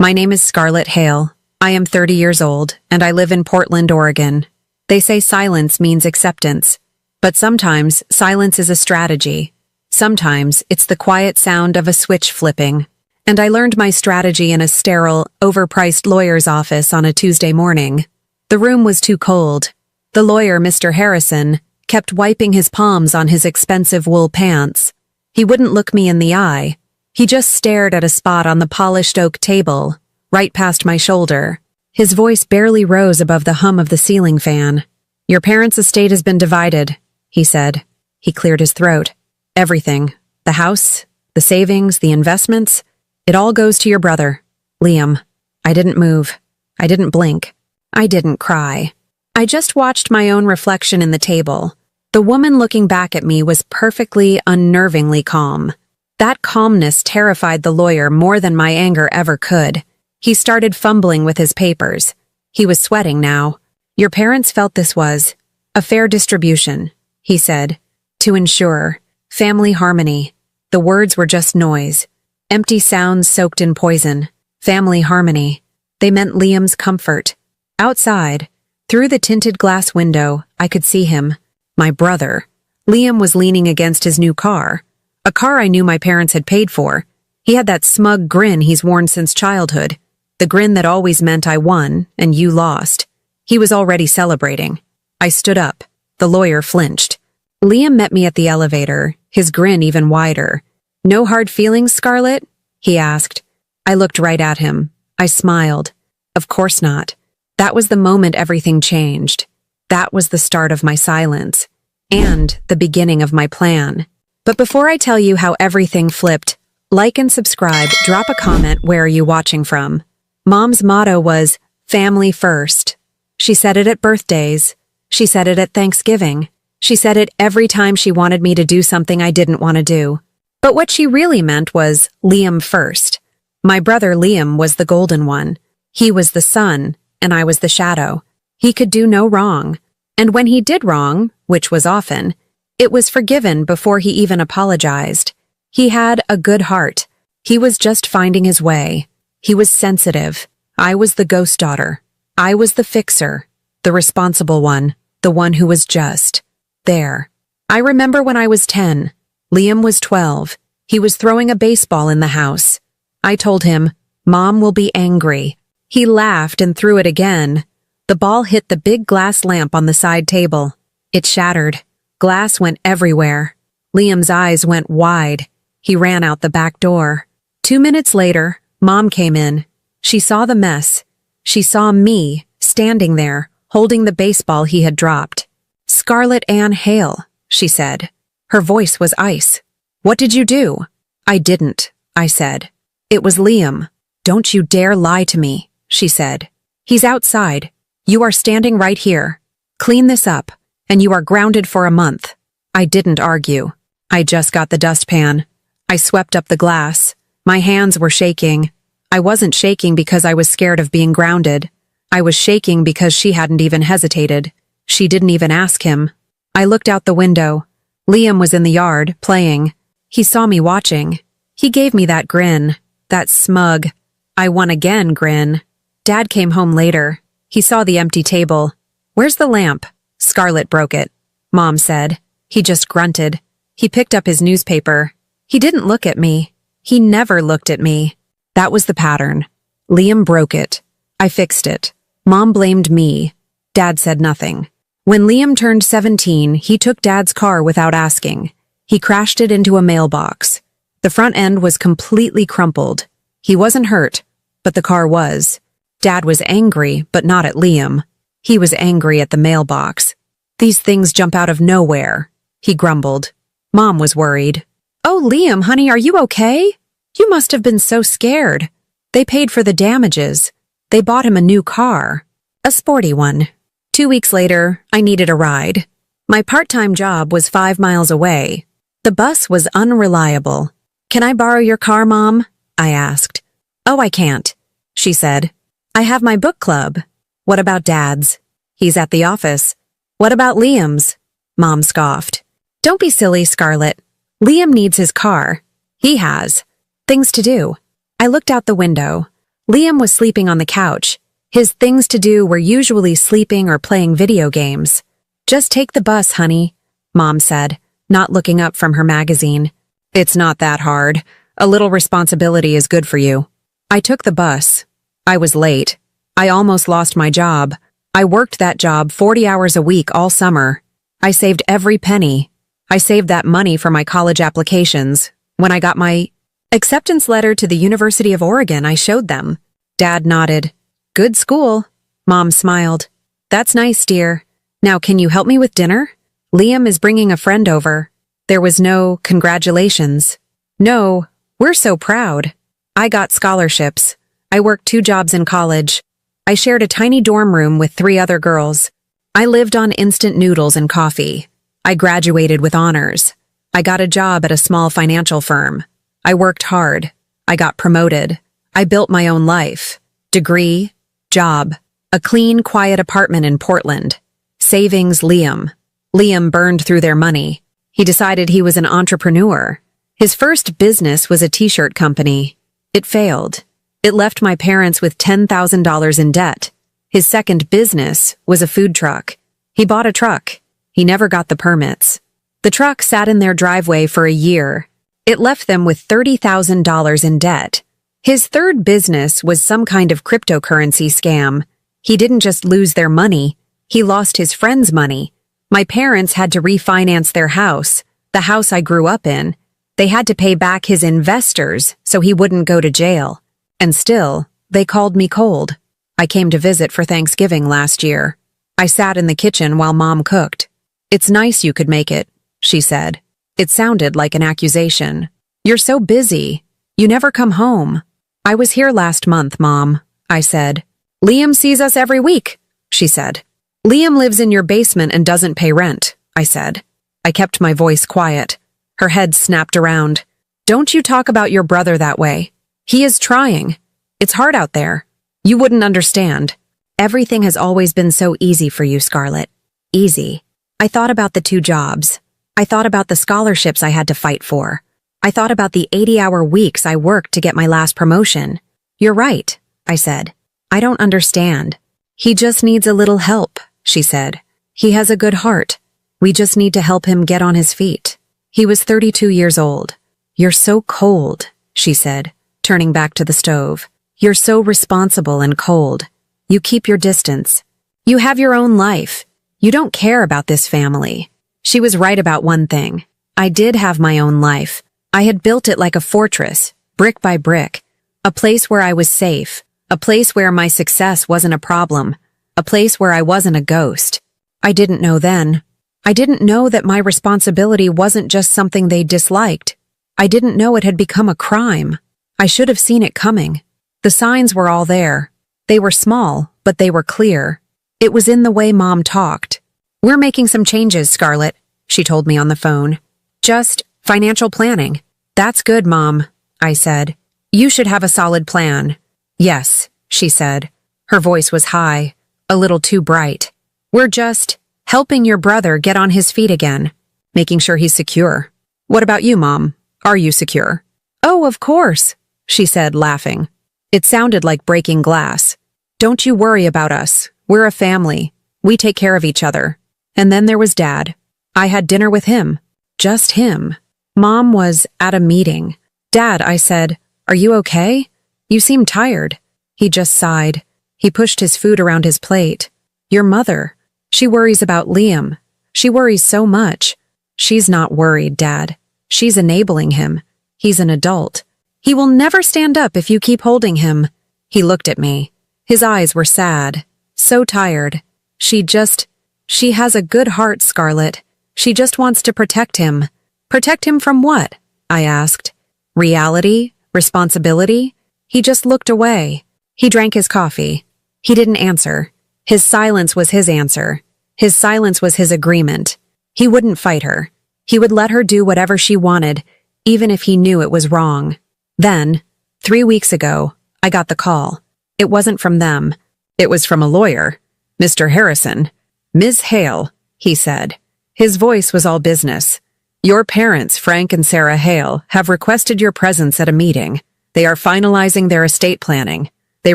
My name is Scarlett Hale. I am 30 years old, and I live in Portland, Oregon. They say silence means acceptance, but sometimes silence is a strategy. Sometimes it's the quiet sound of a switch flipping. And I learned my strategy in a sterile, overpriced lawyer's office on a Tuesday morning. The room was too cold. The lawyer, Mr. Harrison, kept wiping his palms on his expensive wool pants. He wouldn't look me in the eye. He just stared at a spot on the polished oak table, right past my shoulder. His voice barely rose above the hum of the ceiling fan. "Your parents' estate has been divided," he said. He cleared his throat. "Everything. The house, the savings, the investments. It all goes to your brother, Liam." I didn't move. I didn't blink. I didn't cry. I just watched my own reflection in the table. The woman looking back at me was perfectly, unnervingly calm. That calmness terrified the lawyer more than my anger ever could. He started fumbling with his papers. He was sweating now. "Your parents felt this was a fair distribution," he said, "to ensure family harmony." The words were just noise. Empty sounds soaked in poison. Family harmony. They meant Liam's comfort. Outside, through the tinted glass window, I could see him. My brother. Liam was leaning against his new car. A car I knew my parents had paid for. He had that smug grin he's worn since childhood. The grin that always meant I won and you lost. He was already celebrating. I stood up. The lawyer flinched. Liam met me at the elevator, his grin even wider. "No hard feelings, Scarlett?" he asked. I looked right at him. I smiled. Of course not. That was the moment everything changed. That was the start of my silence. And the beginning of my plan. But before I tell you how everything flipped, like and subscribe, drop a comment, where are you watching from? Mom's motto was, family first. She said it at birthdays. She said it at Thanksgiving. She said it every time she wanted me to do something I didn't want to do. But what she really meant was Liam first. My brother Liam was the golden one. He was the sun, and I was the shadow. He could do no wrong. And when he did wrong, which was often, it was forgiven before he even apologized. He had a good heart. He was just finding his way. He was sensitive. I was the ghost daughter. I was the fixer, the responsible one, the one who was just there. I remember when I was 10. Liam was 12. He was throwing a baseball in the house. I told him, "Mom will be angry." He laughed and threw it again. The ball hit the big glass lamp on the side table. It shattered. Glass went everywhere. Liam's eyes went wide. He ran out the back door. 2 minutes later, Mom came in. She saw the mess. She saw me, standing there, holding the baseball he had dropped. "Scarlett Ann Hale," she said. Her voice was ice. "What did you do?" "I didn't," I said. "It was Liam." "Don't you dare lie to me," she said. "He's outside. You are standing right here. Clean this up, and you are grounded for a month." I didn't argue. I just got the dustpan. I swept up the glass. My hands were shaking. I wasn't shaking because I was scared of being grounded. I was shaking because she hadn't even hesitated. She didn't even ask him. I looked out the window. Liam was in the yard, playing. He saw me watching. He gave me that grin, that smug, "I won again" grin. Dad came home later. He saw the empty table. "Where's the lamp?" "Scarlett broke it," Mom said. He just grunted. He picked up his newspaper. He didn't look at me. He never looked at me. That was the pattern. Liam broke it. I fixed it. Mom blamed me. Dad said nothing. When Liam turned 17, he took Dad's car without asking. He crashed it into a mailbox. The front end was completely crumpled. He wasn't hurt, but the car was. Dad was angry, but not at Liam. He was angry at the mailbox. "These things jump out of nowhere," he grumbled. Mom was worried. "Oh, Liam, honey, are you okay? You must have been so scared." They paid for the damages. They bought him a new car. A sporty one. 2 weeks later, I needed a ride. My part-time job was 5 miles away. The bus was unreliable. "Can I borrow your car, Mom?" I asked. "Oh, I can't," she said. "I have my book club." "What about Dad's?" "He's at the office." "What about Liam's?" Mom scoffed. "Don't be silly, Scarlett. Liam needs his car. He has things to do." I looked out the window. Liam was sleeping on the couch. His things to do were usually sleeping or playing video games. "Just take the bus, honey," Mom said, not looking up from her magazine. "It's not that hard. A little responsibility is good for you." I took the bus. I was late. I almost lost my job. I worked that job 40 hours a week all summer. I saved every penny. I saved that money for my college applications. When I got my acceptance letter to the University of Oregon, I showed them. Dad nodded. "Good school." Mom smiled. "That's nice, dear. Now can you help me with dinner? Liam is bringing a friend over." There was no congratulations. "No, we're so proud. I got scholarships. I worked 2 jobs in college. I shared a tiny dorm room with 3 other girls. I lived on instant noodles and coffee. I graduated with honors. I got a job at a small financial firm. I worked hard. I got promoted. I built my own life. Degree, job, a clean, quiet apartment in Portland. Savings, Liam. Liam burned through their money. He decided he was an entrepreneur. His first business was a t-shirt company. It failed. It left my parents with $10,000 in debt. His second business was a food truck. He bought a truck. He never got the permits. The truck sat in their driveway for a year. It left them with $30,000 in debt. His third business was some kind of cryptocurrency scam. He didn't just lose their money, he lost his friends' money. My parents had to refinance their house, the house I grew up in. They had to pay back his investors so he wouldn't go to jail. And still, they called me cold. I came to visit for Thanksgiving last year. I sat in the kitchen while Mom cooked. "It's nice you could make it," she said. It sounded like an accusation. "You're so busy. You never come home." "I was here last month, Mom," I said. "Liam sees us every week," she said. "Liam lives in your basement and doesn't pay rent," I said. I kept my voice quiet. Her head snapped around. "Don't you talk about your brother that way. He is trying. It's hard out there. You wouldn't understand. Everything has always been so easy for you, Scarlett. Easy." I thought about the 2 jobs. I thought about the scholarships I had to fight for. I thought about the 80-hour weeks I worked to get my last promotion. "You're right," I said. "I don't understand. He just needs a little help," she said. "He has a good heart. We just need to help him get on his feet." He was 32 years old. "You're so cold," she said, turning back to the stove. "You're so responsible and cold. You keep your distance. You have your own life. You don't care about this family." She was right about one thing. I did have my own life. I had built it like a fortress, brick by brick. A place where I was safe. A place where my success wasn't a problem. A place where I wasn't a ghost. I didn't know then. I didn't know that my responsibility wasn't just something they disliked. I didn't know it had become a crime. I should have seen it coming. The signs were all there. They were small, but they were clear. It was in the way Mom talked. "We're making some changes, Scarlett," she told me on the phone. "Just financial planning." "That's good, Mom," I said. "You should have a solid plan." "Yes," she said. Her voice was high, a little too bright. "We're just helping your brother get on his feet again, making sure he's secure." "What about you, Mom? Are you secure?" "Oh, of course," she said, laughing. It sounded like breaking glass. "Don't you worry about us. We're a family. We take care of each other." And then there was Dad. I had dinner with him. Just him. Mom was at a meeting. "Dad," I said, "are you okay? You seem tired." He just sighed. He pushed his food around his plate. "Your mother. She worries about Liam. She worries so much." "She's not worried, Dad. She's enabling him. He's an adult. He will never stand up if you keep holding him." He looked at me. His eyes were sad. So tired. She has a good heart, Scarlett. She just wants to protect him." "Protect him from what?" I asked. "Reality? Responsibility?" He just looked away. He drank his coffee. He didn't answer. His silence was his answer. His silence was his agreement. He wouldn't fight her. He would let her do whatever she wanted, even if he knew it was wrong. Then, 3 weeks ago, I got the call. It wasn't from them. It was from a lawyer. "Mr. Harrison." "Ms. Hale," he said. His voice was all business. "Your parents, Frank and Sarah Hale, have requested your presence at a meeting. They are finalizing their estate planning. They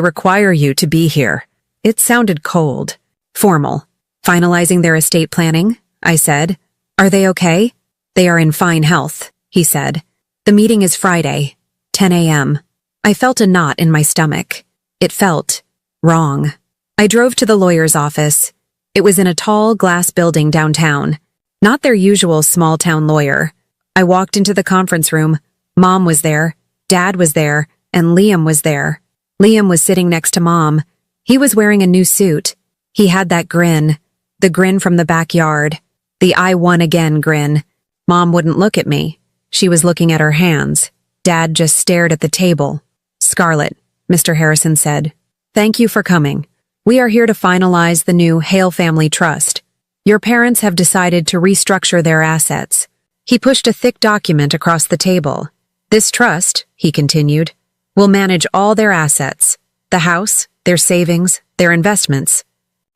require you to be here. It sounded cold. Formal. Finalizing their estate planning, I said. Are they okay? They are in fine health, he said. The meeting is Friday, 10 a.m. I felt a knot in my stomach. It felt wrong. I drove to the lawyer's office. It was in a tall glass building downtown. Not their usual small-town lawyer. I walked into the conference room. Mom was there, Dad was there, and Liam was there. Liam was sitting next to Mom. He was wearing a new suit. He had that grin, the grin from the backyard, the I won again grin. Mom wouldn't look at me. She was looking at her hands. Dad just stared at the table. Scarlett, Mr. Harrison said, thank you for coming. We are here to finalize the new Hale Family Trust. Your parents have decided to restructure their assets. He pushed a thick document across the table. This trust, he continued, will manage all their assets, the house, their savings, their investments.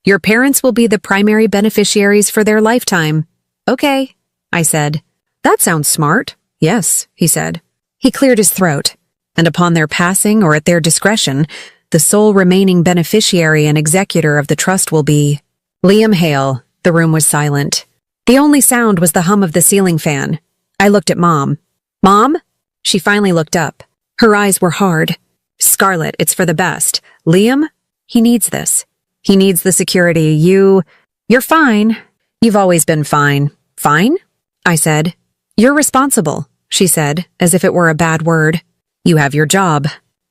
Your parents will be the primary beneficiaries for their lifetime. Okay, I said. That sounds smart. Yes, he said. He cleared his throat. And upon their passing or at their discretion, the sole remaining beneficiary and executor of the trust will be Liam Hale. The room was silent. The only sound was the hum of the ceiling fan. I looked at Mom. Mom? She finally looked up. Her eyes were hard. Scarlett, it's for the best. Liam? He needs this. He needs the security. You're fine. You've always been fine. Fine? I said. You're responsible, she said, as if it were a bad word. You have your job.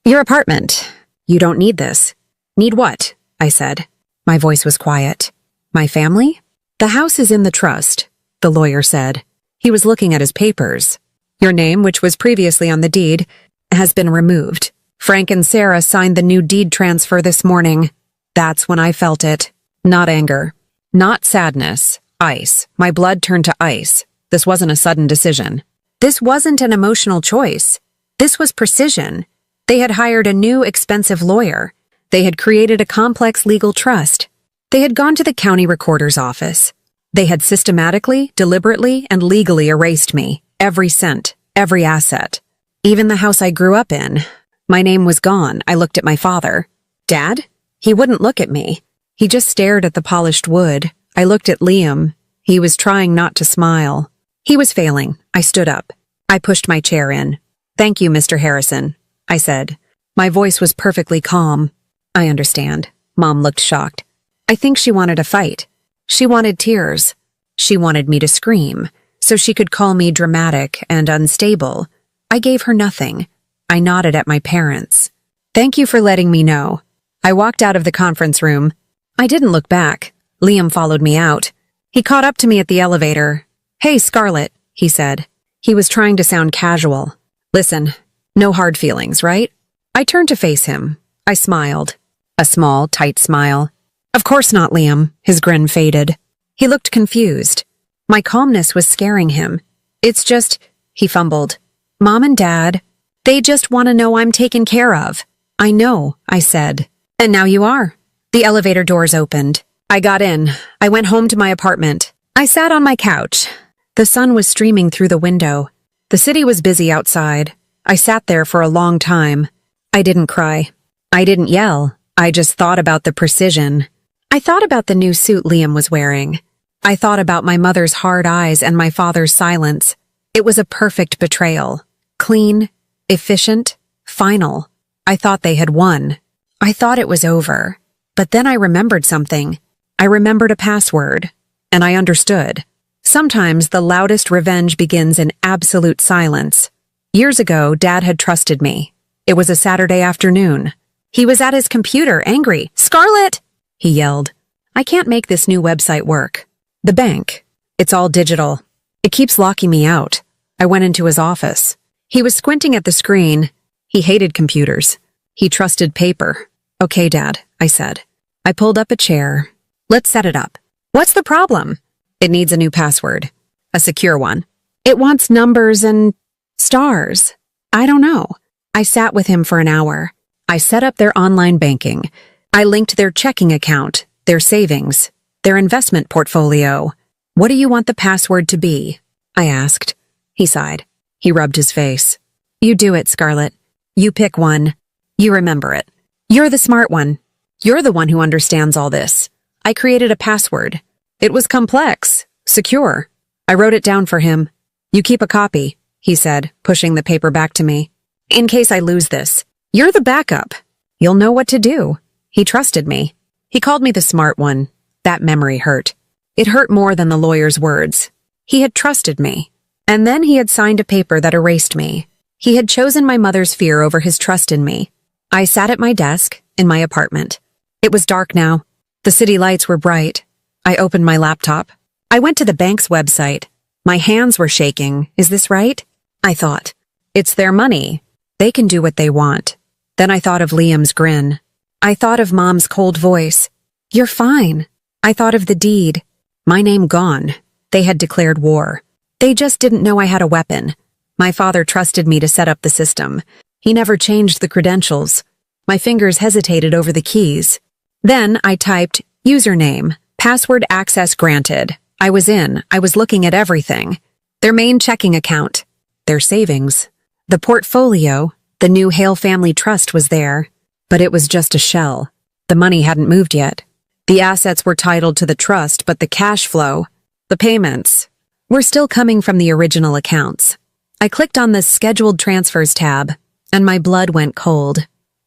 Your apartment. You don't need this. Need what? I said. My voice was quiet. My family? The house is in the trust, the lawyer said. He was looking at his papers. Your name, which was previously on the deed, has been removed. Frank and Sarah signed the new deed transfer this morning. That's when I felt it. Not anger. Not sadness. Ice. My blood turned to ice. This wasn't a sudden decision. This wasn't an emotional choice. This was precision. They had hired a new, expensive lawyer. They had created a complex legal trust. They had gone to the county recorder's office. They had systematically, deliberately, and legally erased me. Every cent, every asset. Even the house I grew up in. My name was gone. I looked at my father. Dad? He wouldn't look at me. He just stared at the polished wood. I looked at Liam. He was trying not to smile. He was failing. I stood up. I pushed my chair in. Thank you, Mr. Harrison, I said. My voice was perfectly calm. I understand. Mom looked shocked. I think she wanted a fight. She wanted tears. She wanted me to scream, so she could call me dramatic and unstable. I gave her nothing. I nodded at my parents. Thank you for letting me know. I walked out of the conference room. I didn't look back. Liam followed me out. He caught up to me at the elevator. Hey, Scarlett, he said. He was trying to sound casual. Listen, no hard feelings, right? I turned to face him. I smiled. A small, tight smile. Of course not, Liam. His grin faded. He looked confused. My calmness was scaring him. It's just, he fumbled. Mom and Dad, they just want to know I'm taken care of. I know, I said. And now you are. The elevator doors opened. I got in. I went home to my apartment. I sat on my couch. The sun was streaming through the window. The city was busy outside. I sat there for a long time. I didn't cry. I didn't yell. I just thought about the precision. I thought about the new suit Liam was wearing. I thought about my mother's hard eyes and my father's silence. It was a perfect betrayal. Clean, efficient, final. I thought they had won. I thought it was over. But then I remembered something. I remembered a password. And I understood. Sometimes the loudest revenge begins in absolute silence. Years ago, Dad had trusted me. It was a Saturday afternoon. He was at his computer, angry. Scarlett! He yelled. I can't make this new website work. The bank. It's all digital. It keeps locking me out. I went into his office. He was squinting at the screen. He hated computers. He trusted paper. Okay, Dad, I said. I pulled up a chair. Let's set it up. What's the problem? It needs a new password. A secure one. It wants numbers and stars. I don't know. I sat with him for an hour. I set up their online banking. I linked their checking account, their savings, their investment portfolio. What do you want the password to be? I asked. He sighed. He rubbed his face. You do it, Scarlett. You pick one. You remember it. You're the smart one. You're the one who understands all this. I created a password. It was complex, secure. I wrote it down for him. You keep a copy, he said, pushing the paper back to me. In case I lose this. You're the backup. You'll know what to do. He trusted me. He called me the smart one. That memory hurt. It hurt more than the lawyer's words. He had trusted me. And then he had signed a paper that erased me. He had chosen my mother's fear over his trust in me. I sat at my desk in my apartment. It was dark now. The city lights were bright. I opened my laptop. I went to the bank's website. My hands were shaking. Is this right? I thought. It's their money. They can do what they want. Then I thought of Liam's grin. I thought of Mom's cold voice. You're fine. I thought of the deed. My name gone. They had declared war. They just didn't know I had a weapon. My father trusted me to set up the system. He never changed the credentials. My fingers hesitated over the keys. Then I typed, username, password access granted. I was in. I was looking at everything. Their main checking account. Their savings. The portfolio. The new Hale Family Trust was there. But it was just a shell. The money hadn't moved yet. The assets were titled to the trust, but the cash flow, the payments, were still coming from the original accounts. I clicked on the Scheduled Transfers tab, and my blood went cold.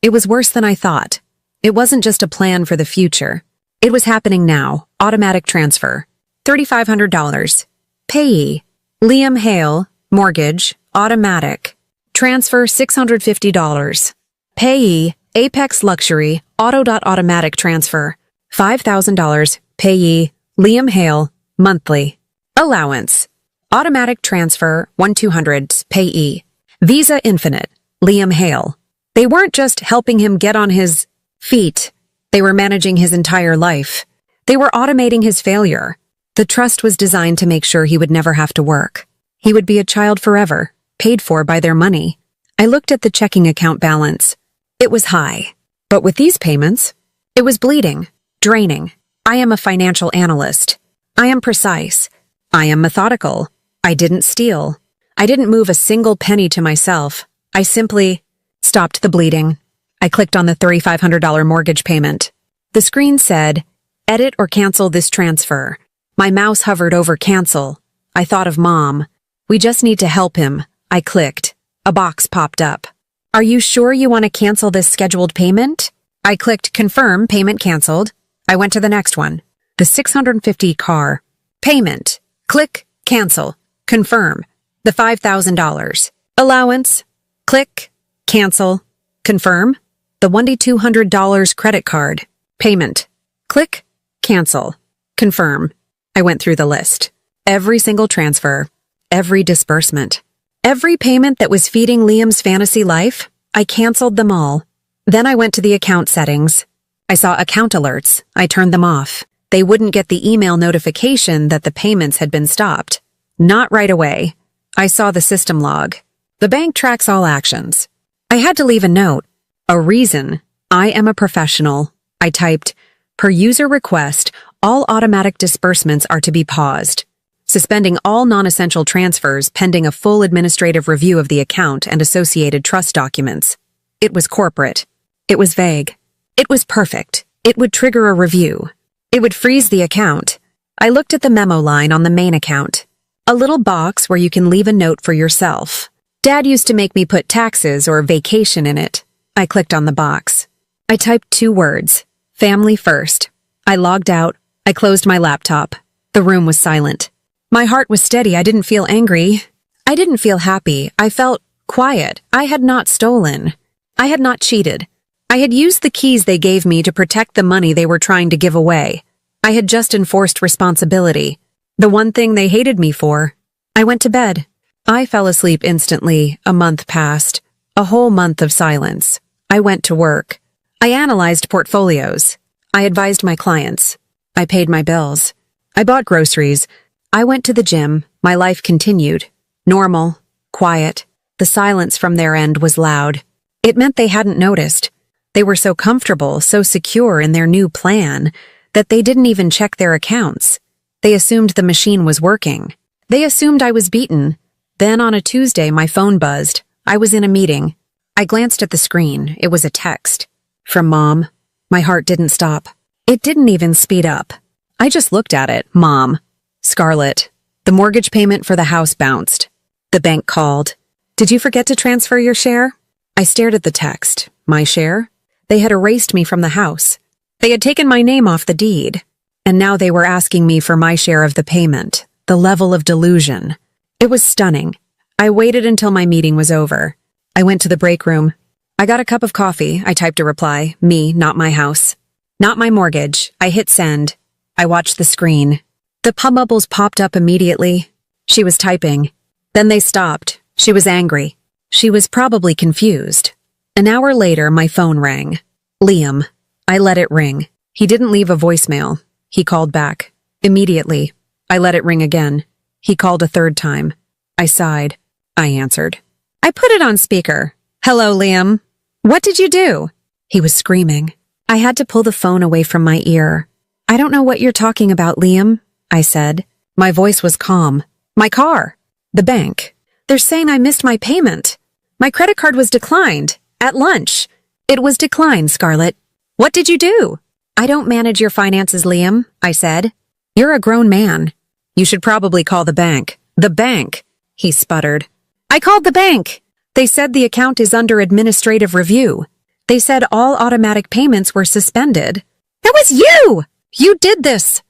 It was worse than I thought. It wasn't just a plan for the future. It was happening now. Automatic transfer. $3,500. Payee. Liam Hale. Mortgage. Automatic. Transfer $650. Payee. Apex Luxury. Automatic transfer. $5,000. Payee. Liam Hale. Monthly. Allowance. Automatic transfer. 1-200. Payee. Visa Infinite. Liam Hale. They weren't just helping him get on his feet. They were managing his entire life. They were automating his failure. The trust was designed to make sure he would never have to work. He would be a child forever, paid for by their money. I looked at the checking account balance. It was high. But with these payments, it was bleeding, draining. I am a financial analyst. I am precise. I am methodical. I didn't steal. I didn't move a single penny to myself. I simply stopped the bleeding. I clicked on the $3,500 mortgage payment. The screen said, edit or cancel this transfer. My mouse hovered over cancel. I thought of Mom. We just need to help him. I clicked. A box popped up. Are you sure you want to cancel this scheduled payment? I clicked confirm, payment canceled. I went to the next one. The $650 car. Payment. Click, cancel. Confirm. The $5,000. Allowance. Click, cancel. Confirm. The $1,200 credit card. Payment. Click, cancel. Confirm. I went through the list. Every single transfer. Every disbursement. Every payment that was feeding Liam's fantasy life, I canceled them all. Then I went to the account settings. I saw account alerts. I turned them off. They wouldn't get the email notification that the payments had been stopped. Not right away. I saw the system log. The bank tracks all actions. I had to leave a note. A reason. I am a professional. I typed, per user request, all automatic disbursements are to be paused. Suspending all non-essential transfers pending a full administrative review of the account and associated trust documents. It was corporate. It was vague. It was perfect. It would trigger a review. It would freeze the account. I looked at the memo line on the main account. A little box where you can leave a note for yourself. Dad used to make me put taxes or vacation in it. I clicked on the box. I typed 2 words. Family first. I logged out. I closed my laptop. The room was silent. My heart was steady. I didn't feel angry. I didn't feel happy. I felt quiet. I had not stolen. I had not cheated. I had used the keys they gave me to protect the money they were trying to give away. I had just enforced responsibility. The one thing they hated me for. I went to bed. I fell asleep instantly. A month passed. A whole month of silence. I went to work. I analyzed portfolios. I advised my clients. I paid my bills. I bought groceries. I went to the gym. My life continued. Normal. Quiet. The silence from their end was loud. It meant they hadn't noticed. They were so comfortable, so secure in their new plan, that they didn't even check their accounts. They assumed the machine was working. They assumed I was beaten. Then on a Tuesday, my phone buzzed. I was in a meeting. I glanced at the screen. It was a text. From Mom. My heart didn't stop. It didn't even speed up. I just looked at it. Mom. Scarlett. The mortgage payment for the house bounced. The bank called. Did you forget to transfer your share? I stared at the text. My share? They had erased me from the house. They had taken my name off the deed. And now they were asking me for my share of the payment. The level of delusion. It was stunning. I waited until my meeting was over. I went to the break room. I got a cup of coffee. I typed a reply. Me, not my house. Not my mortgage. I hit send. I watched the screen. The pub bubbles popped up immediately. She was typing. Then they stopped. She was angry. She was probably confused. An hour later, my phone rang. Liam. I let it ring. He didn't leave a voicemail. He called back. Immediately. I let it ring again. He called a third time. I sighed. I answered. I put it on speaker. Hello, Liam. What did you do? He was screaming. I had to pull the phone away from my ear. I don't know what you're talking about, Liam, I said. My voice was calm. My car. The bank. They're saying I missed my payment. My credit card was declined. At lunch. It was declined, Scarlett. What did you do? I don't manage your finances, Liam, I said. You're a grown man. You should probably call the bank. The bank, he sputtered. I called the bank. They said the account is under administrative review. They said all automatic payments were suspended. That was you! You did this!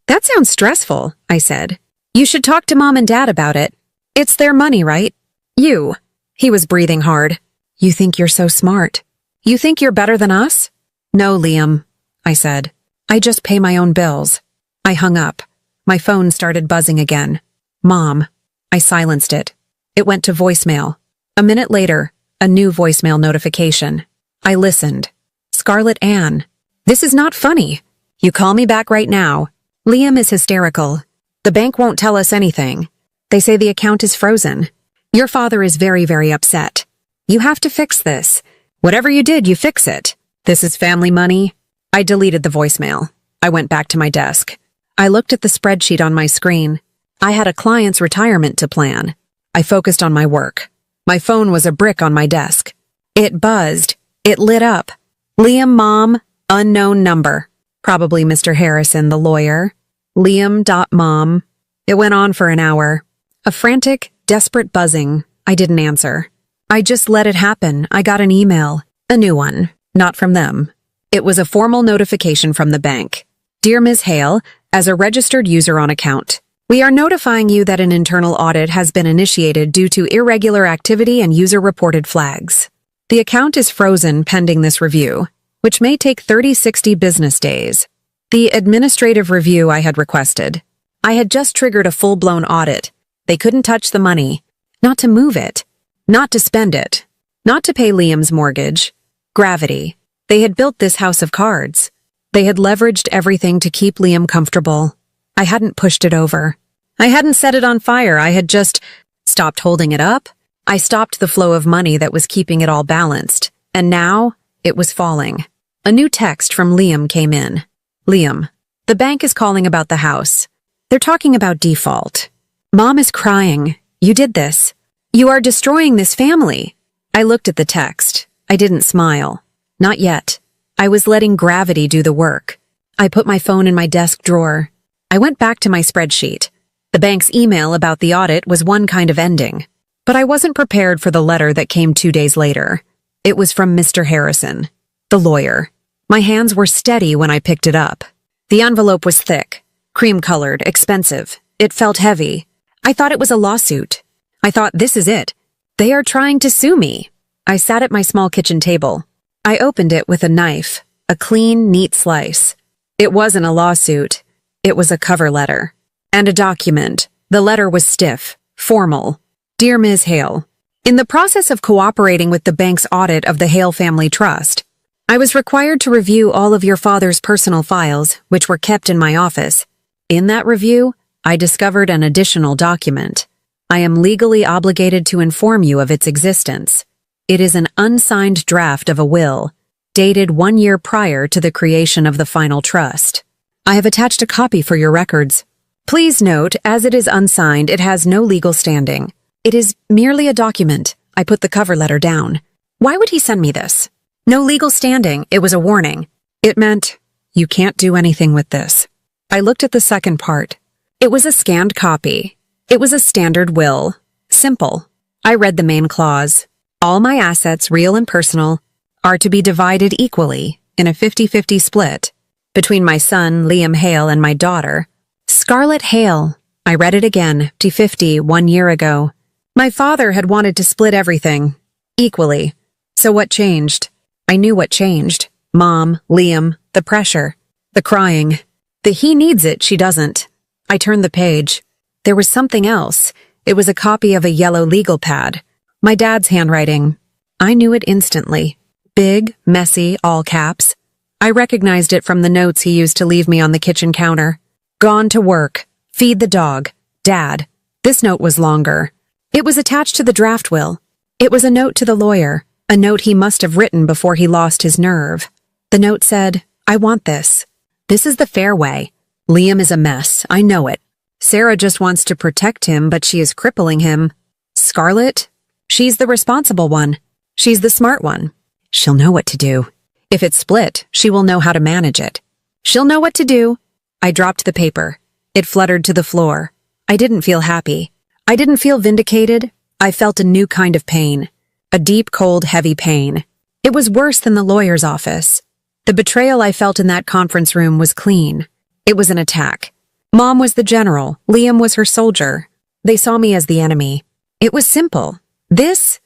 That sounds stressful, I said. You should talk to Mom and Dad about it. It's their money, right? You. He was breathing hard. You think you're so smart. You think you're better than us? No, Liam, I said. I just pay my own bills. I hung up. My phone started buzzing again. Mom. I silenced it. It went to voicemail. A minute later, a new voicemail notification. I listened. Scarlett Ann. This is not funny. You call me back right now. Liam is hysterical. The bank won't tell us anything. They say the account is frozen. Your father is very, very upset. You have to fix this. Whatever you did, you fix it. This is family money. I deleted the voicemail. I went back to my desk. I looked at the spreadsheet on my screen. I had a client's retirement to plan. I focused on my work. My phone was a brick on my desk. It buzzed. It lit up. Liam, Mom, unknown number. Probably Mr. Harrison, the lawyer. Liam.mom. It went on for an hour. A frantic, desperate buzzing. I didn't answer. I just let it happen. I got an email. A new one. Not from them. It was a formal notification from the bank. Dear Ms. Hale, as a registered user on account, we are notifying you that an internal audit has been initiated due to irregular activity and user-reported flags. The account is frozen pending this review, which may take 30-60 business days. The administrative review I had requested. I had just triggered a full-blown audit. They couldn't touch the money. Not to move it. Not to spend it. Not to pay Liam's mortgage. Gravity. They had built this house of cards. They had leveraged everything to keep Liam comfortable. I hadn't pushed it over. I hadn't set it on fire. I had just stopped holding it up. I stopped the flow of money that was keeping it all balanced. And now, it was falling. A new text from Liam came in. Liam, the bank is calling about the house. They're talking about default. Mom is crying. You did this. You are destroying this family. I looked at the text. I didn't smile. Not yet. I was letting gravity do the work. I put my phone in my desk drawer. I went back to my spreadsheet. The bank's email about the audit was one kind of ending. But I wasn't prepared for the letter that came 2 days later. It was from Mr. Harrison, the lawyer. My hands were steady when I picked it up. The envelope was thick, cream-colored, expensive. It felt heavy. I thought it was a lawsuit. I thought, this is it. They are trying to sue me. I sat at my small kitchen table. I opened it with a knife, a clean, neat slice. It wasn't a lawsuit. It was a cover letter. And a document. The letter was stiff, formal. Dear Ms. Hale, in the process of cooperating with the bank's audit of the Hale Family Trust, I was required to review all of your father's personal files, which were kept in my office. In that review, I discovered an additional document. I am legally obligated to inform you of its existence. It is an unsigned draft of a will, dated 1 year prior to the creation of the final trust. I have attached a copy for your records. Please note, as it is unsigned, it has no legal standing. It is merely a document. I put the cover letter down. Why would he send me this? No legal standing, it was a warning. It meant, you can't do anything with this. I looked at the second part. It was a scanned copy. It was a standard will. Simple. I read the main clause. All my assets, real and personal, are to be divided equally in a 50-50 split between my son, Liam Hale, and my daughter, Scarlett Hale. I read it again, 50-50, 1 year ago. My father had wanted to split everything equally. So what changed? I knew what changed. Mom, Liam, the pressure, the crying. The he needs it, she doesn't. I turned the page. There was something else. It was a copy of a yellow legal pad. My dad's handwriting. I knew it instantly. Big, messy, all caps. I recognized it from the notes he used to leave me on the kitchen counter. Gone to work. Feed the dog. Dad. This note was longer. It was attached to the draft will. It was a note to the lawyer, a note he must have written before he lost his nerve. The note said, I want this. This is the fair way. Liam is a mess, I know it. Sarah just wants to protect him, but she is crippling him. Scarlett? She's the responsible one. She's the smart one. She'll know what to do. If it's split, she will know how to manage it. She'll know what to do. I dropped the paper. It fluttered to the floor. I didn't feel happy. I didn't feel vindicated. I felt a new kind of pain. A deep, cold, heavy pain. It was worse than the lawyer's office. The betrayal I felt in that conference room was clean. It was an attack. Mom was the general. Liam was her soldier. They saw me as the enemy. It was simple. This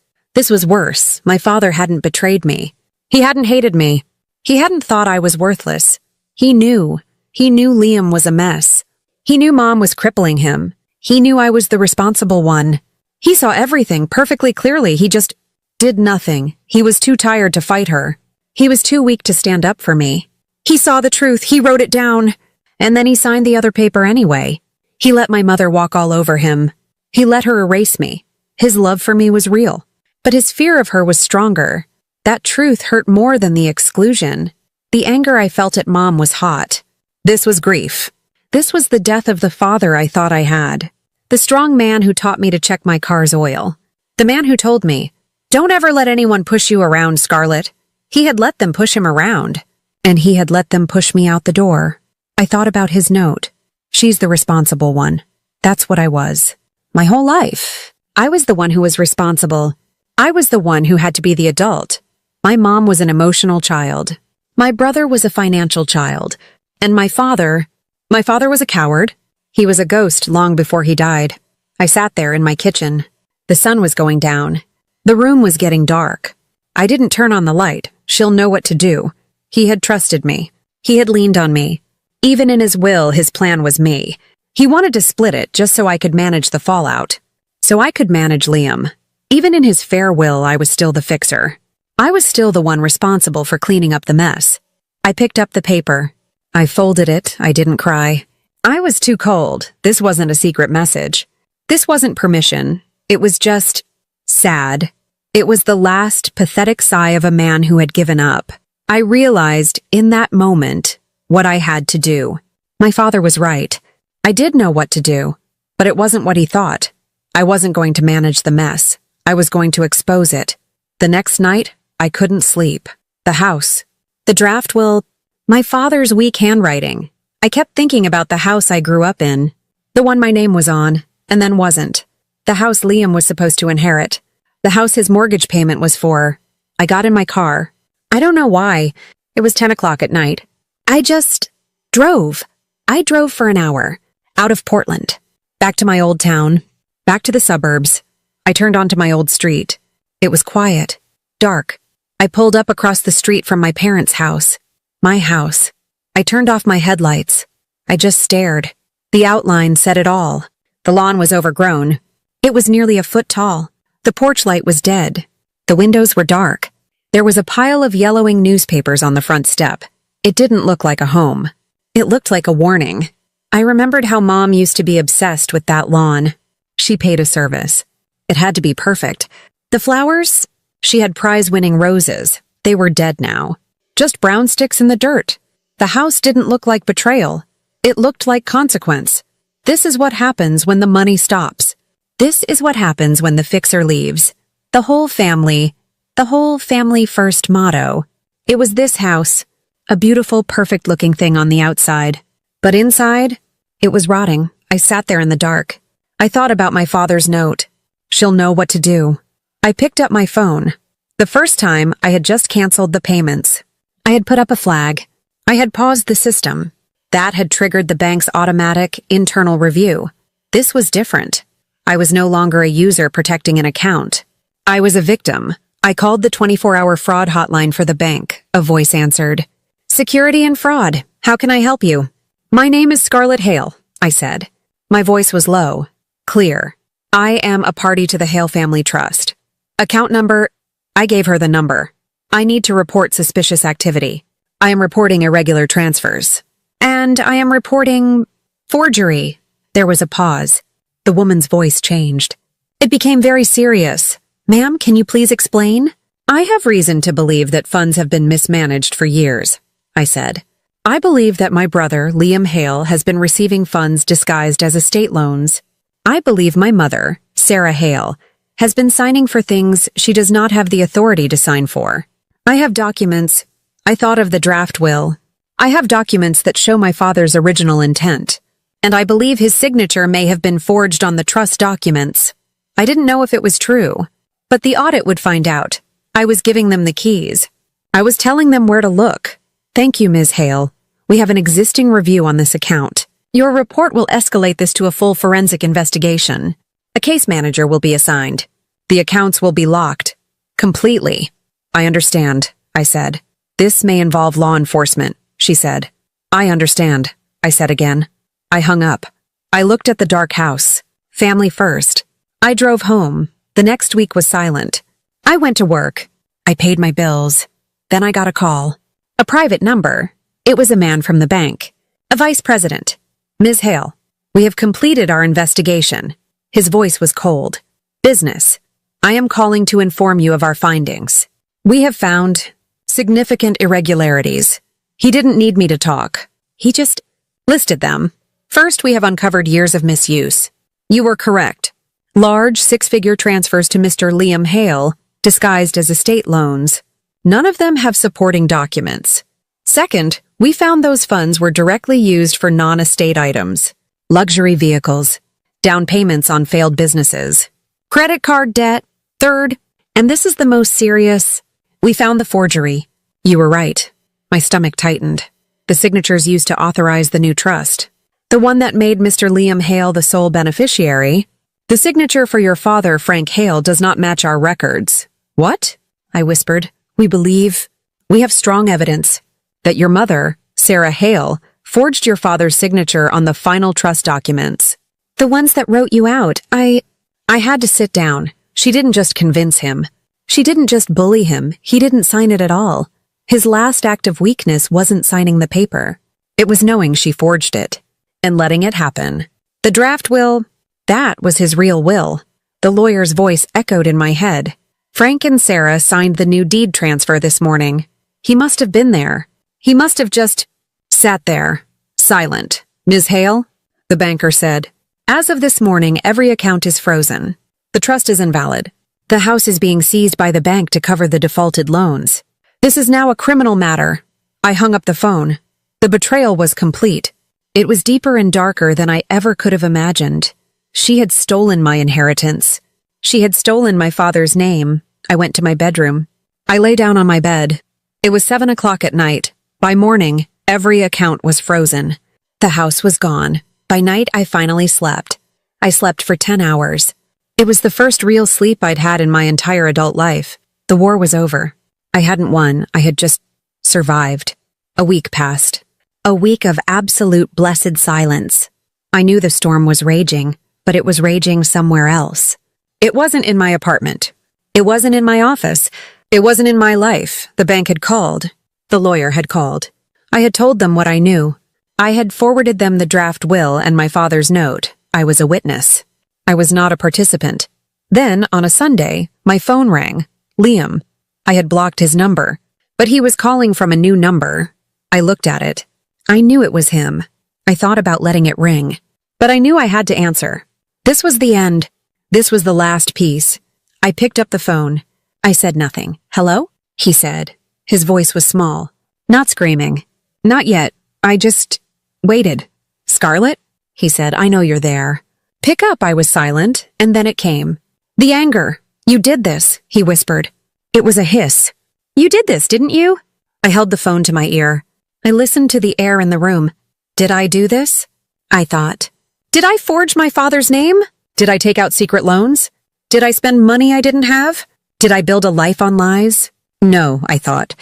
was worse. My father hadn't betrayed me. He hadn't hated me. He hadn't thought I was worthless. He knew. He knew Liam was a mess. He knew Mom was crippling him. He knew I was the responsible one. He saw everything perfectly clearly. He just did nothing. He was too tired to fight her. He was too weak to stand up for me. He saw the truth. He wrote it down. And then he signed the other paper anyway. He let my mother walk all over him. He let her erase me. His love for me was real. But his fear of her was stronger. That truth hurt more than the exclusion. The anger I felt at Mom was hot. This was grief. This was the death of the father I thought I had. The strong man who taught me to check my car's oil. The man who told me, don't ever let anyone push you around, Scarlett. He had let them push him around. And he had let them push me out the door. I thought about his note. She's the responsible one. That's what I was. My whole life. I was the one who was responsible. I was the one who had to be the adult. My mom was an emotional child. My brother was a financial child. And my father was a coward. He was a ghost long before he died. I sat there in my kitchen. The sun was going down. The room was getting dark. I didn't turn on the light. She'll know what to do. He had trusted me. He had leaned on me. Even in his will, his plan was me. He wanted to split it just so I could manage the fallout. So I could manage Liam. Even in his fair will, I was still the fixer. I was still the one responsible for cleaning up the mess. I picked up the paper. I folded it. I didn't cry. I was too cold. This wasn't a secret message. This wasn't permission. It was just sad. It was the last pathetic sigh of a man who had given up. I realized in that moment what I had to do. My father was right. I did know what to do, but it wasn't what he thought. I wasn't going to manage the mess. I was going to expose it. The next night, I couldn't sleep. The house. The draft will. My father's weak handwriting. I kept thinking about the house I grew up in. The one my name was on, and then wasn't. The house Liam was supposed to inherit. The house his mortgage payment was for. I got in my car. I don't know why. It was 10 o'clock at night. I just drove. I drove for an hour. Out of Portland. Back to my old town. Back to the suburbs. I turned onto my old street. It was quiet. Dark. I pulled up across the street from my parents' house. My house. I turned off my headlights. I just stared. The outline said it all. The lawn was overgrown. It was nearly a foot tall. The porch light was dead. The windows were dark. There was a pile of yellowing newspapers on the front step. It didn't look like a home. It looked like a warning. I remembered how Mom used to be obsessed with that lawn. She paid a service. It had to be perfect. The flowers? She had prize-winning roses. They were dead now. Just brown sticks in the dirt. The house didn't look like betrayal. It looked like consequence. This is what happens when the money stops. This is what happens when the fixer leaves. The whole family, The whole family first motto. It was this house, a beautiful, perfect-looking thing on the outside. But inside, it was rotting. I sat there in the dark. I thought about my father's note. She'll know what to do. I picked up my phone. The first time, I had just canceled the payments. I had put up a flag. I had paused the system. That had triggered the bank's automatic, internal review. This was different. I was no longer a user protecting an account. I was a victim. I called the 24-hour fraud hotline for the bank. A voice answered. "Security and fraud. How can I help you?" "My name is Scarlett Hale," I said. My voice was low, clear. "I am a party to the Hale Family Trust. Account number..." I gave her the number. "I need to report suspicious activity. I am reporting irregular transfers. And I am reporting forgery." There was a pause. The woman's voice changed. It became very serious. "Ma'am, can you please explain?" "I have reason to believe that funds have been mismanaged for years," I said. "I believe that my brother, Liam Hale, has been receiving funds disguised as estate loans. I believe my mother, Sarah Hale, has been signing for things she does not have the authority to sign for. I have documents. I thought of the draft will. I have documents that show my father's original intent, and I believe his signature may have been forged on the trust documents. I didn't know if it was true, but the audit would find out. I was giving them the keys. I was telling them where to look. Thank you, Ms. Hale. We have an existing review on this account. Your report will escalate this to a full forensic investigation. A case manager will be assigned. The accounts will be locked. Completely." "I understand," I said. "This may involve law enforcement," she said. "I understand," I said again. I hung up. I looked at the dark house. Family first. I drove home. The next week was silent. I went to work. I paid my bills. Then I got a call. A private number. It was a man from the bank. A vice president. "Ms. Hale, we have completed our investigation." His voice was cold. "Business. I am calling to inform you of our findings. We have found significant irregularities." He didn't need me to talk. He just listed them. "First, we have uncovered years of misuse. You were correct. Large six-figure transfers to Mr. Liam Hale, disguised as estate loans. None of them have supporting documents. Second, we found those funds were directly used for non-estate items, luxury vehicles, down payments on failed businesses, credit card debt. Third, and this is the most serious, we found the forgery." You were right. My stomach tightened. The signatures used to authorize the new trust. The one that made Mr. Liam Hale the sole beneficiary. The signature for your father, Frank Hale, does not match our records. "What?" I whispered. We have strong evidence that your mother, Sarah Hale, forged your father's signature on the final trust documents. The ones that wrote you out. I had to sit down. She didn't just convince him. She didn't just bully him. He didn't sign it at all. His last act of weakness wasn't signing the paper. It was knowing she forged it and letting it happen. The draft will, that was his real will. The lawyer's voice echoed in my head. Frank and Sarah signed the new deed transfer this morning. He must have been there. He must have just sat there, silent. "Ms. Hale," the banker said, "as of this morning, every account is frozen. The trust is invalid. The house is being seized by the bank to cover the defaulted loans. This is now a criminal matter." I hung up the phone. The betrayal was complete. It was deeper and darker than I ever could have imagined. She had stolen my inheritance. She had stolen my father's name. I went to my bedroom. I lay down on my bed. It was 7 o'clock at night. By morning, every account was frozen. The house was gone. By night, I finally slept. I slept for 10 hours. It was the first real sleep I'd had in my entire adult life. The war was over. I hadn't won. I had just survived. A week passed. A week of absolute blessed silence. I knew the storm was raging, but it was raging somewhere else. It wasn't in my apartment. It wasn't in my office. It wasn't in my life. The bank had called. The lawyer had called. I had told them what I knew. I had forwarded them the draft will and my father's note. I was a witness. I was not a participant. Then, on a Sunday, my phone rang. Liam. I had blocked his number, but he was calling from a new number. I looked at it. I knew it was him. I thought about letting it ring, but I knew I had to answer. This was the end. This was the last piece. I picked up the phone. I said nothing. Hello? He said. His voice was small. Not screaming. Not yet. I just waited. Scarlett? He said, I know you're there. Pick up, I was silent, and then it came. The anger. You did this, he whispered. It was a hiss. You did this, didn't you? I held the phone to my ear. I listened to the air in the room. Did I do this? I thought. Did I forge my father's name? Did I take out secret loans? Did I spend money I didn't have? Did I build a life on lies? No, I thought.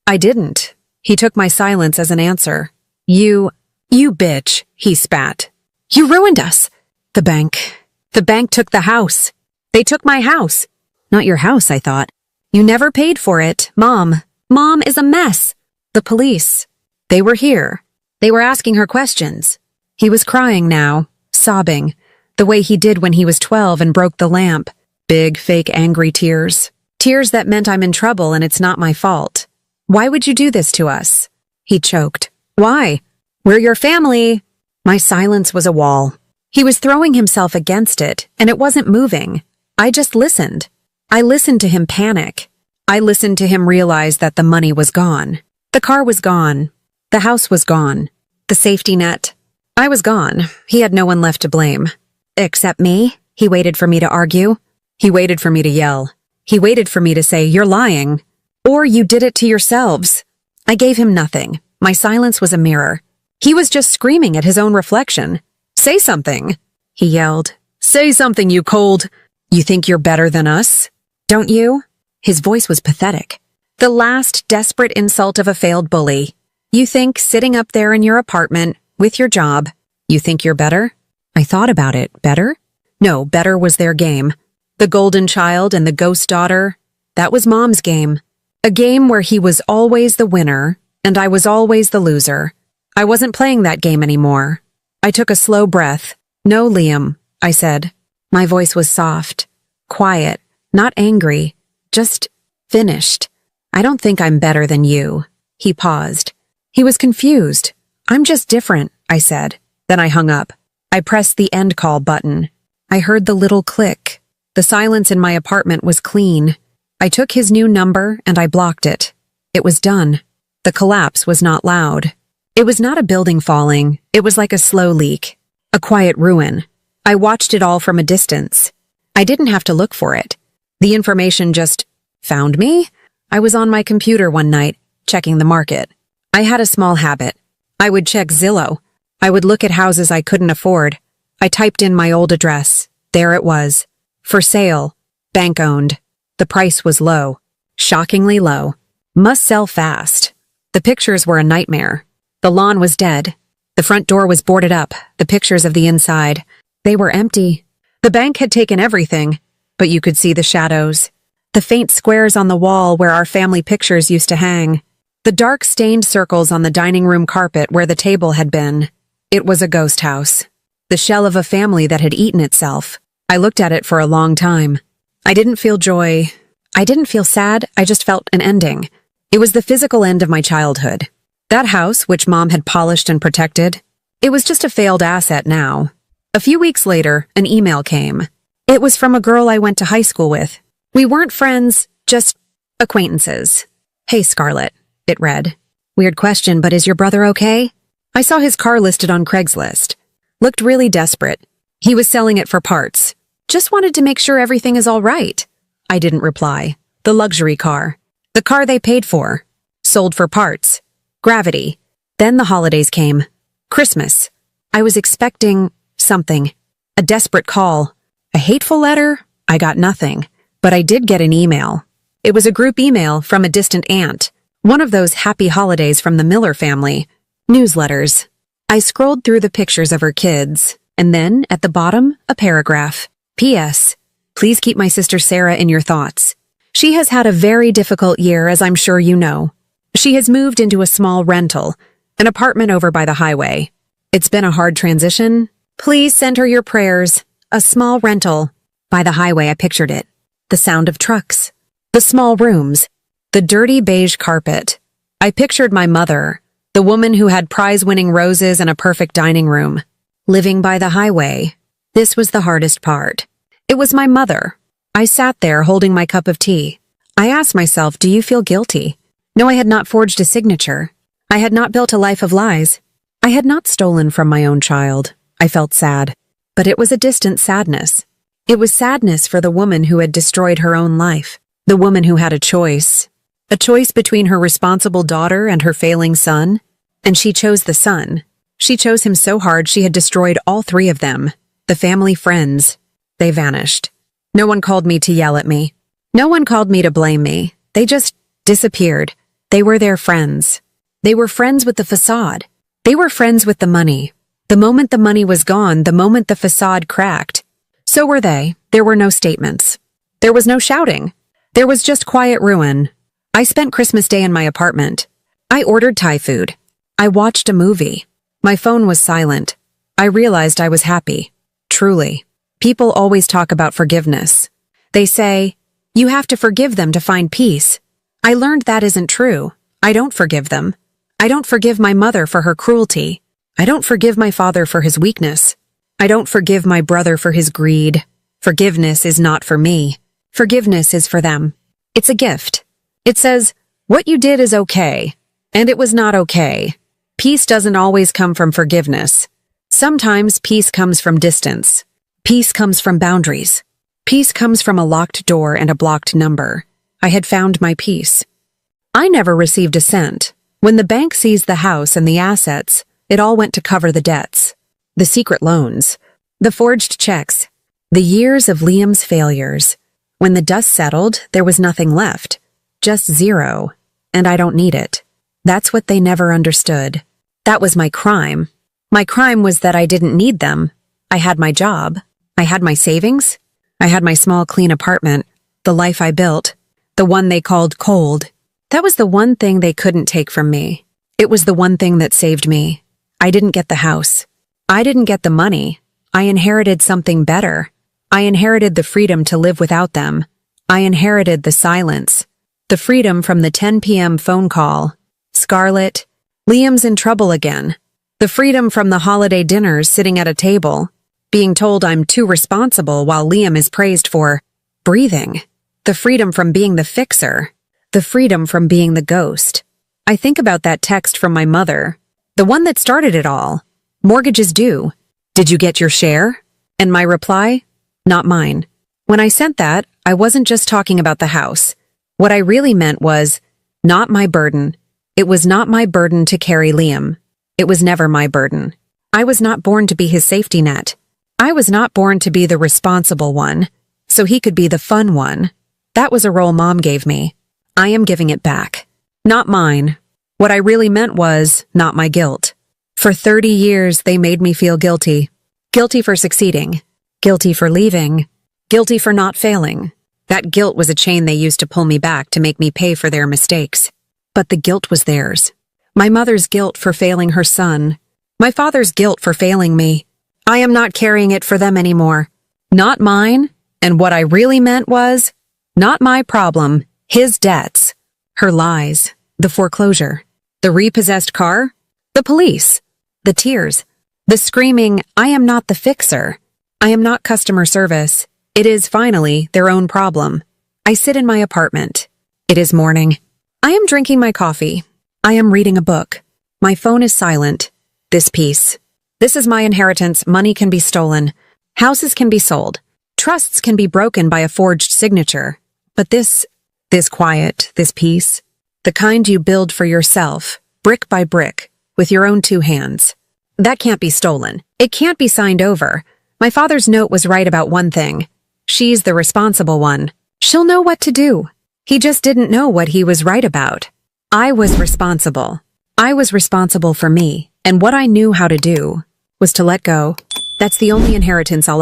I didn't. He took my silence as an answer. You bitch, he spat. You ruined us. The bank took the house. They took my house. Not your house, I thought. You never paid for it, Mom. Mom is a mess. The police. They were here. They were asking her questions. He was crying now, sobbing, the way he did when he was 12 and broke the lamp. Big, fake, angry tears. Tears that meant I'm in trouble and it's not my fault. Why would you do this to us? He choked. Why? We're your family. My silence was a wall. He was throwing himself against it, and it wasn't moving. I just listened. I listened to him panic. I listened to him realize that the money was gone. The car was gone. The house was gone. The safety net. I was gone. He had no one left to blame. Except me. He waited for me to argue. He waited for me to yell. He waited for me to say, you're lying. Or you did it to yourselves. I gave him nothing. My silence was a mirror. He was just screaming at his own reflection. Say something, he yelled. Say something, you cold. You think you're better than us? Don't you? His voice was pathetic. The last desperate insult of a failed bully. You think sitting up there in your apartment, with your job, you think you're better? I thought about it. Better? No, better was their game. The golden child and the ghost daughter. That was Mom's game. A game where he was always the winner, and I was always the loser. I wasn't playing that game anymore. I took a slow breath. No, Liam, I said. My voice was soft, quiet, not angry, just finished. I don't think I'm better than you. He paused. He was confused. I'm just different, I said. Then I hung up. I pressed the end call button. I heard the little click. The silence in my apartment was clean. I took his new number and I blocked it. It was done. The collapse was not loud. It was not a building falling. It was like a slow leak, a quiet ruin. I watched it all from a distance. I didn't have to look for it. The information just found me. I was on my computer one night, checking the market. I had a small habit. I would check Zillow. I would look at houses I couldn't afford. I typed in my old address. There it was. For sale. Bank owned. The price was low. Shockingly low. Must sell fast. The pictures were a nightmare. The lawn was dead. The front door was boarded up, the pictures of the inside. They were empty. The bank had taken everything, but you could see the shadows. The faint squares on the wall where our family pictures used to hang. The dark stained circles on the dining room carpet where the table had been. It was a ghost house. The shell of a family that had eaten itself. I looked at it for a long time. I didn't feel joy. I didn't feel sad. I just felt an ending. It was the physical end of my childhood. That house, which Mom had polished and protected, it was just a failed asset now. A few weeks later, an email came. It was from a girl I went to high school with. We weren't friends, just acquaintances. Hey, Scarlett, it read. Weird question, but is your brother okay? I saw his car listed on Craigslist. Looked really desperate. He was selling it for parts. Just wanted to make sure everything is all right. I didn't reply. The luxury car. The car they paid for. Sold for parts. Gravity. Then the holidays came. Christmas. I was expecting something. A desperate call. A hateful letter? I got nothing. But I did get an email. It was a group email from a distant aunt. One of those happy holidays from the Miller family. Newsletters. I scrolled through the pictures of her kids. And then, at the bottom, a paragraph. P.S. Please keep my sister Sarah in your thoughts. She has had a very difficult year, as I'm sure you know. She has moved into a small rental, an apartment over by the highway. It's been a hard transition. Please send her your prayers. A small rental. By the highway, I pictured it. The sound of trucks. The small rooms. The dirty beige carpet. I pictured my mother, the woman who had prize-winning roses and a perfect dining room. Living by the highway. This was the hardest part. It was my mother. I sat there holding my cup of tea. I asked myself, do you feel guilty? No, I had not forged a signature. I had not built a life of lies. I had not stolen from my own child. I felt sad. But it was a distant sadness. It was sadness for the woman who had destroyed her own life. The woman who had a choice. A choice between her responsible daughter and her failing son. And she chose the son. She chose him so hard she had destroyed all three of them. The family friends. They vanished. No one called me to yell at me. No one called me to blame me. They just disappeared. They were their friends. They were friends with the facade. They were friends with the money. The moment the money was gone, the moment the facade cracked, so were they. There were no statements. There was no shouting. There was just quiet ruin. I spent Christmas Day in my apartment. I ordered Thai food. I watched a movie. My phone was silent. I realized I was happy. Truly. People always talk about forgiveness. They say, you have to forgive them to find peace. I learned that isn't true. I don't forgive them. I don't forgive my mother for her cruelty. I don't forgive my father for his weakness. I don't forgive my brother for his greed. Forgiveness is not for me. Forgiveness is for them. It's a gift. It says, what you did is okay, and it was not okay. Peace doesn't always come from forgiveness. Sometimes peace comes from distance. Peace comes from boundaries. Peace comes from a locked door and a blocked number. I had found my peace. I never received a cent. When the bank seized the house and the assets, it all went to cover the debts. The secret loans. The forged checks. The years of Liam's failures. When the dust settled, there was nothing left. Just zero. And I don't need it. That's what they never understood. That was my crime. My crime was that I didn't need them. I had my job. I had my savings. I had my small, clean apartment. The life I built. The one they called cold. That was the one thing they couldn't take from me. It was the one thing that saved me. I didn't get the house. I didn't get the money. I inherited something better. I inherited the freedom to live without them. I inherited the silence. The freedom from the 10 p.m. phone call. Scarlett, Liam's in trouble again. The freedom from the holiday dinners sitting at a table. Being told I'm too responsible while Liam is praised for breathing. The freedom from being the fixer. The freedom from being the ghost. I think about that text from my mother. The one that started it all. Mortgage is due. Did you get your share? And my reply? Not mine. When I sent that, I wasn't just talking about the house. What I really meant was, not my burden. It was not my burden to carry Liam. It was never my burden. I was not born to be his safety net. I was not born to be the responsible one, so he could be the fun one. That was a role Mom gave me. I am giving it back. Not mine. What I really meant was, not my guilt. For 30 years, they made me feel guilty. Guilty for succeeding. Guilty for leaving. Guilty for not failing. That guilt was a chain they used to pull me back to make me pay for their mistakes. But the guilt was theirs. My mother's guilt for failing her son. My father's guilt for failing me. I am not carrying it for them anymore. Not mine. And what I really meant was, not my problem. His debts. Her lies. The foreclosure. The repossessed car. The police. The tears. The screaming, I am not the fixer. I am not customer service. It is, finally, their own problem. I sit in my apartment. It is morning. I am drinking my coffee. I am reading a book. My phone is silent. This peace. This is my inheritance. Money can be stolen. Houses can be sold. Trusts can be broken by a forged signature. But this quiet, this peace, the kind you build for yourself, brick by brick, with your own two hands. That can't be stolen. It can't be signed over. My father's note was right about one thing. She's the responsible one. She'll know what to do. He just didn't know what he was right about. I was responsible. I was responsible for me, and what I knew how to do was to let go. That's the only inheritance I'll ever